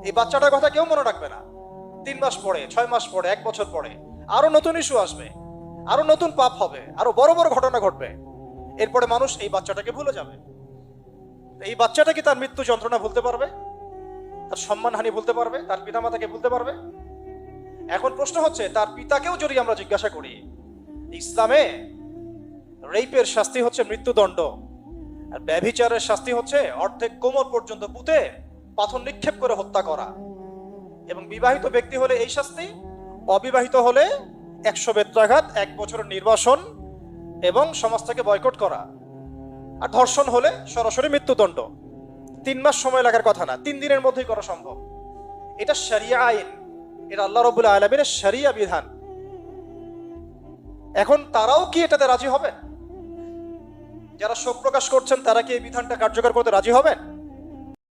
এই বাচ্চাটার কথা কেউ মনে রাখবে না। 3 মাস পরে, 6 মাস পরে, 1 বছর পরে আরো নতুন ইস্যু আসবে, আরো নতুন পাপ হবে, আরো বড় বড় ঘটনা ঘটবে। এরপরে মানুষ এই বাচ্চাটাকে ভুলে যাবে। এই বাচ্চাটা কি তার মৃত্যু যন্ত্রণা ভুলতে পারবে? তার সম্মানহানি ভুলতে পারবে? তার পিতামাতাকে ভুলতে পারবে? এখন প্রশ্ন হচ্ছে, তার পিতাকেও যদি আমরা জিজ্ঞাসা করি, ইসলামে রেপের শাস্তি হচ্ছে মৃত্যুদণ্ড, আর ব্যভিচারের শাস্তি হচ্ছে অর্ধেক কোমর পর্যন্ত পুঁতে পাথর নিক্ষেপ করে হত্যা করা, এবং বিবাহিত ব্যক্তি হলে এই শাস্তি, অবিবাহিত হলে 100 বেত্রাঘাত, 1 বছরের নির্বাসন এবং সমাজ থেকে বয়কট করা, আর ধর্ষণ হলে সরাসরি মৃত্যুদণ্ড। 3 মাস সময় লাগার কথা না, 3 দিনের মধ্যেই করা সম্ভব। এটা শরিয়া আইন, এটা আল্লাহ রাব্বুল আলামিনের শরিয়া বিধান। এখন তারাও কি এটাতে রাজি হবে? যারা শোক প্রকাশ করছেন তারা কি এই বিধানটা কার্যকর করতে রাজি হবেন?